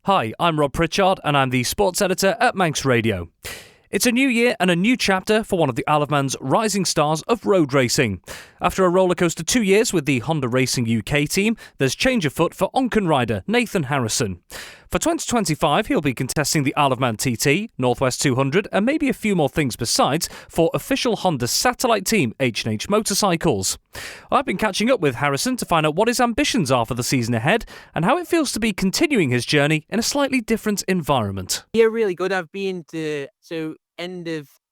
Hi, I'm Rob Pritchard and I'm the sports editor at Manx Radio. It's a new year and a new chapter for one of the Isle of Man's rising stars of road racing. After a rollercoaster 2 years with the Honda Racing UK team, there's change afoot for Onchan rider Nathan Harrison. For 2025, he'll be contesting the Isle of Man TT, Northwest 200 and maybe a few more things besides for official Honda satellite team H&H Motorcycles. I've been catching up with Harrison to find out what his ambitions are for the season ahead and how it feels to be continuing his journey in a slightly different environment. Yeah, really good. I've been to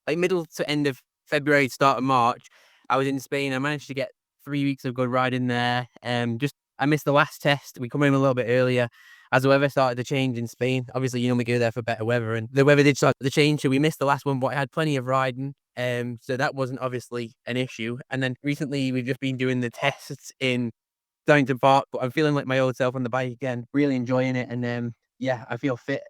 middle to end of February, start of March. I was in Spain. I managed to get 3 weeks of good riding there. I missed the last test. We come in a little bit earlier as the weather started to change in Spain. Obviously, you normally go there for better weather, and the weather did start to change, so we missed the last one, but I had plenty of riding. So that wasn't obviously an issue. And then recently, we've just been doing the tests in Donington Park, but I'm feeling like my old self on the bike again. Really enjoying it, and I feel fit.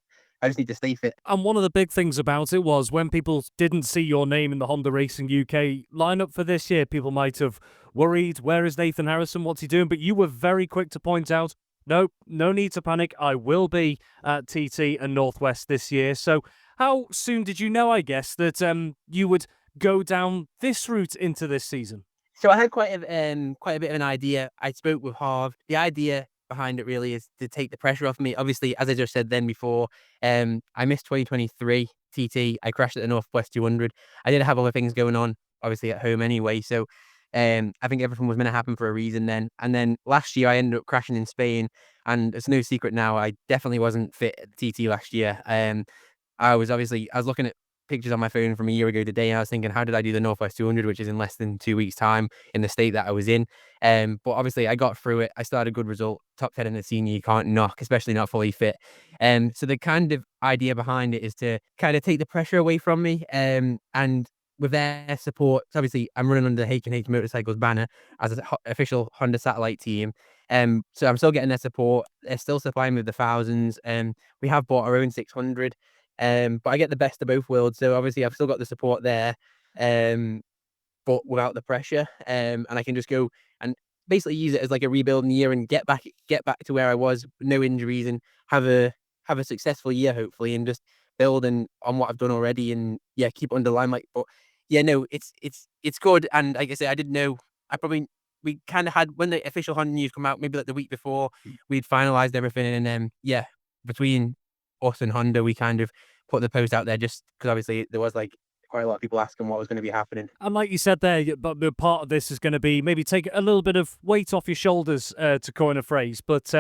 I just need to stay fit. And one of the big things about it was when people didn't see your name in the Honda Racing UK lineup for this year, people might have worried, where is Nathan Harrison? What's he doing? But you were very quick to point out, no need to panic. I will be at TT and Northwest this year. So how soon did you know, I guess, that you would go down this route into this season? So I had quite a bit of an idea. I spoke with Harv. The idea behind it really is to take the pressure off me. Obviously, as I just said then before, I missed 2023 TT. I crashed at the Northwest 200. I did have other things going on, obviously at home anyway. So I think everything was meant to happen for a reason then. And then last year I ended up crashing in Spain, and it's no secret now I definitely wasn't fit at TT last year. I was looking at pictures on my phone from a year ago today, and I was thinking, how did I do the Northwest 200, which is in less than 2 weeks' time in the state that I was in? But obviously I got through it. I started a good result, top 10 in the senior, you can't knock, especially not fully fit. So the kind of idea behind it is to kind of take the pressure away from me. And with their support, so obviously I'm running under the H&H Motorcycles banner as an official Honda satellite team. So I'm still getting their support. They're still supplying me with the thousands. We have bought our own 600. But I get the best of both worlds. So obviously I've still got the support there, but without the pressure. And I can just go and basically use it as like a rebuilding year and get back to where I was, no injuries, and have a successful year hopefully, and just building on what I've done already, and keep under limelight. But it's good. And like I say, I didn't know. We kind of had, when the official Honda news come out, maybe like the week before, we'd finalized everything, and then between us and Honda, we kind of put the post out there just because obviously there was like quite a lot of people asking what was going to be happening. And like you said there, but part of this is going to be maybe take a little bit of weight off your shoulders, to coin a phrase. But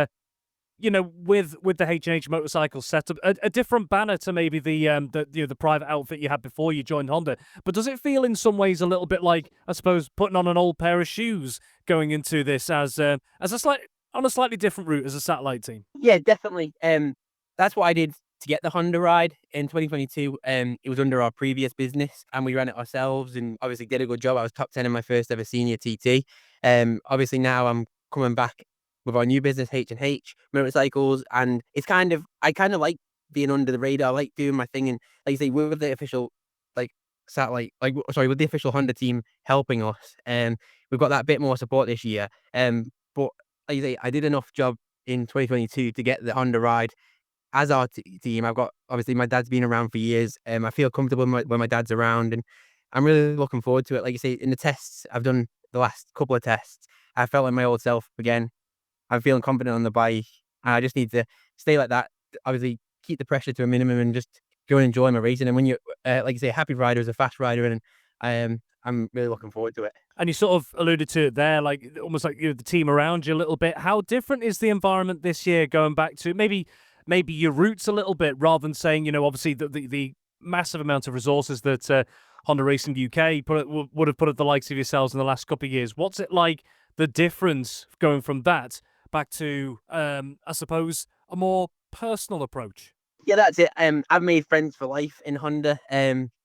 with the H&H Motorcycles setup, a different banner to maybe the private outfit you had before you joined Honda. But does it feel in some ways a little bit like, I suppose, putting on an old pair of shoes going into this as a slightly different route as a satellite team? Yeah, definitely. That's what I did to get the Honda ride in 2022. It was under our previous business, and we ran it ourselves, and obviously did a good job. I was top 10 in my first ever senior TT. Obviously now I'm coming back with our new business, H&H Motorcycles, and I kind of like being under the radar, I like doing my thing, and like you say, with the official with the official Honda team helping us, we've got that bit more support this year. But like you say, I did enough job in 2022 to get the Honda ride as our team. I've got, obviously my dad's been around for years. I feel comfortable when my dad's around, and I'm really looking forward to it. Like you say, in the tests I've done, the last couple of tests, I felt like my old self again. I'm feeling confident on the bike, and I just need to stay like that. Obviously, keep the pressure to a minimum and just go and enjoy my racing. And when you're, like you say, a happy rider is a fast rider, and I'm really looking forward to it. And you sort of alluded to it there, like almost like the team around you a little bit. How different is the environment this year, going back to maybe your roots a little bit, rather than saying, obviously the massive amount of resources that Honda Racing UK would have put at the likes of yourselves in the last couple of years? What's it like, the difference going from that back to, I suppose, a more personal approach? Yeah, that's it. I've made friends for life in Honda,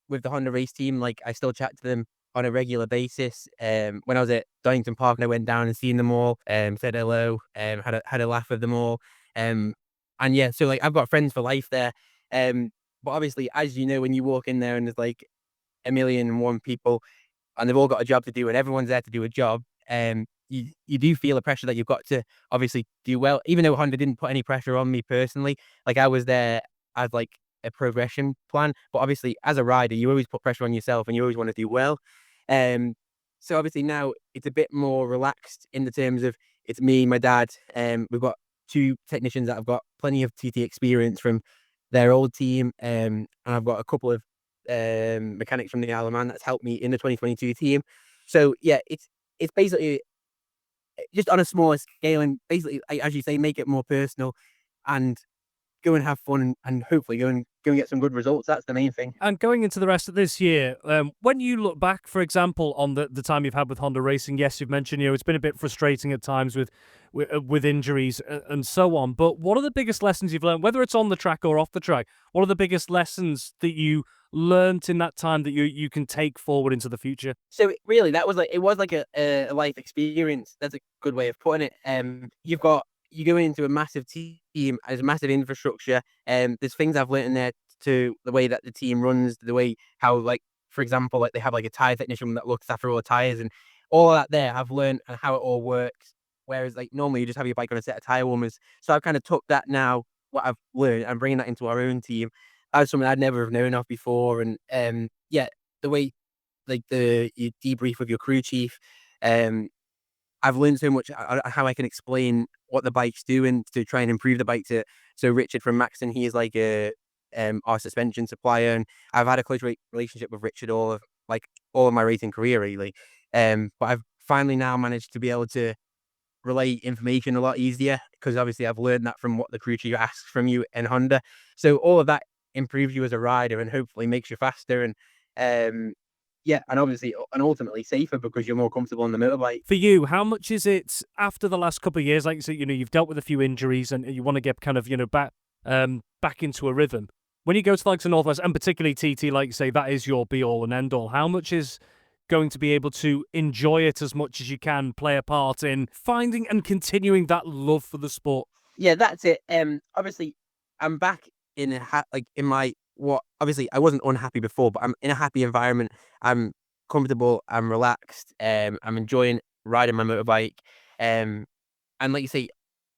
with the Honda race team. Like, I still chat to them on a regular basis. When I was at Donington Park and I went down and seen them all, said hello, had a laugh with them all. And yeah, so like I've got friends for life there. But obviously, as you know, when you walk in there and there's like 1,000,001 people and they've all got a job to do and everyone's there to do a job, you do feel the pressure that you've got to obviously do well, even though Honda didn't put any pressure on me personally. Like, I was there as like a progression plan, but obviously as a rider, you always put pressure on yourself and you always want to do well. So obviously now it's a bit more relaxed in the terms of it's me, my dad, we've got two technicians that have got plenty of TT experience from their old team, and I've got a couple of mechanics from the Isle of Man that's helped me in the 2022 team. So yeah, it's basically just on a smaller scale, and basically, as you say, make it more personal and go and have fun and hopefully go and get some good results. That's the main thing. And going into the rest of this year, when you look back, for example, on the time you've had with Honda Racing, yes, you've mentioned, it's been a bit frustrating at times with injuries and so on. But what are the biggest lessons you've learned, whether it's on the track or off the track? What are the biggest lessons that you learnt in that time that you can take forward into the future? So really, that was like a life experience. That's a good way of putting it. You go into a massive team, there's a massive infrastructure, there's things I've learned in there to the way that the team runs, the way how, like, for example, like they have like a tire technician that looks after all the tires and all of that there I've learned and how it all works. Whereas like normally you just have your bike on a set of tire warmers. So I've kind of took that now, what I've learned, and bringing that into our own team. That was something I'd never have known of before. And the way like you debrief with your crew chief, I've learned so much how I can explain what the bike's doing to try and improve the bike. So Richard from Maxton, he is like our suspension supplier, and I've had a close relationship with Richard all of my racing career really. But I've finally now managed to be able to relay information a lot easier because obviously I've learned that from what the crew chief asks from you in Honda. So all of that improves you as a rider and hopefully makes you faster and obviously and ultimately safer because you're more comfortable on the motorbike. For you, how much is it after the last couple of years? Like you said, you've dealt with a few injuries and you want to get kind of back into a rhythm. When you go to like the Northwest and particularly TT, like you say, that is your be all and end all. How much is going to be able to enjoy it as much as you can, play a part in finding and continuing that love for the sport? Yeah, that's it. Obviously, I'm back in obviously I wasn't unhappy before, but I'm in a happy environment. I'm comfortable. I'm relaxed. I'm enjoying riding my motorbike. And like you say,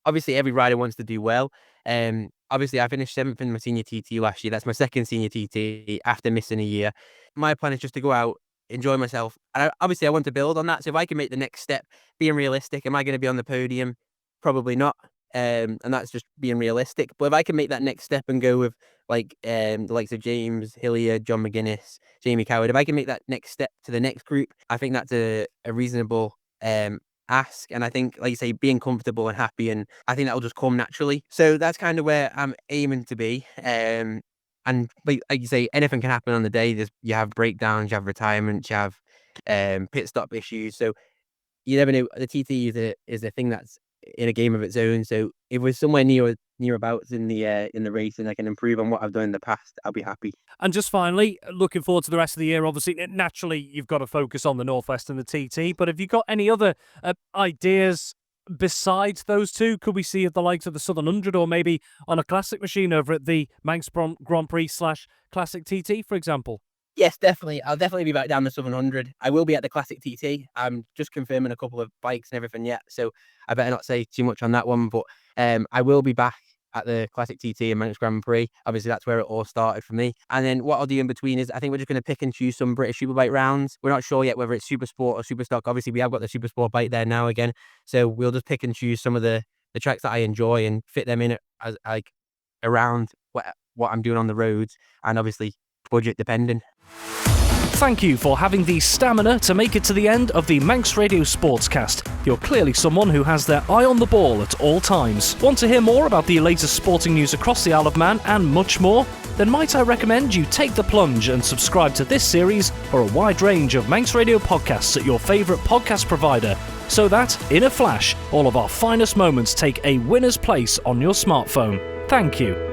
obviously every rider wants to do well. Obviously I finished 7th in my senior TT last year. That's my second senior TT after missing a year. My plan is just to go out, enjoy myself. And obviously I want to build on that. So if I can make the next step, being realistic, am I going to be on the podium? Probably not. And that's just being realistic. But if I can make that next step and go with the likes of James Hillier, John McGuinness, Jamie Coward, if I can make that next step to the next group, I think that's a reasonable ask. And I think, like you say, being comfortable and happy, and I think that'll just come naturally. So that's kind of where I'm aiming to be. And like you say, anything can happen on the day. You have breakdowns, you have retirements, you have pit stop issues. So you never know. The TT is a thing that's in a game of its own. So if we're somewhere nearabouts in the race and I can improve on what I've done in the past, I'll be happy. And just finally, looking forward to the rest of the year. Obviously, naturally, you've got to focus on the Northwest and the TT. But have you got any other ideas besides those two? Could we see at the likes of the Southern 100 or maybe on a classic machine over at the Manx Grand Prix / Classic TT, for example? Yes, definitely. I'll definitely be back down the Southern 100. I will be at the Classic TT. I'm just confirming a couple of bikes and everything yet, so I better not say too much on that one. But I will be back at the Classic TT and Manx Grand Prix. Obviously, that's where it all started for me. And then what I'll do in between is I think we're just going to pick and choose some British Superbike rounds. We're not sure yet whether it's Super Sport or Super Stock. Obviously, we have got the Super Sport bike there now again. So we'll just pick and choose some of the tracks that I enjoy and fit them in as around what I'm doing on the roads, and obviously budget depending. Thank you for having the stamina to make it to the end of the Manx Radio Sportscast. You're clearly someone who has their eye on the ball at all times. Want to hear more about the latest sporting news across the Isle of Man and much more? Then might I recommend you take the plunge and subscribe to this series or a wide range of Manx Radio podcasts at your favourite podcast provider, so that, in a flash, all of our finest moments take a winner's place on your smartphone. Thank you.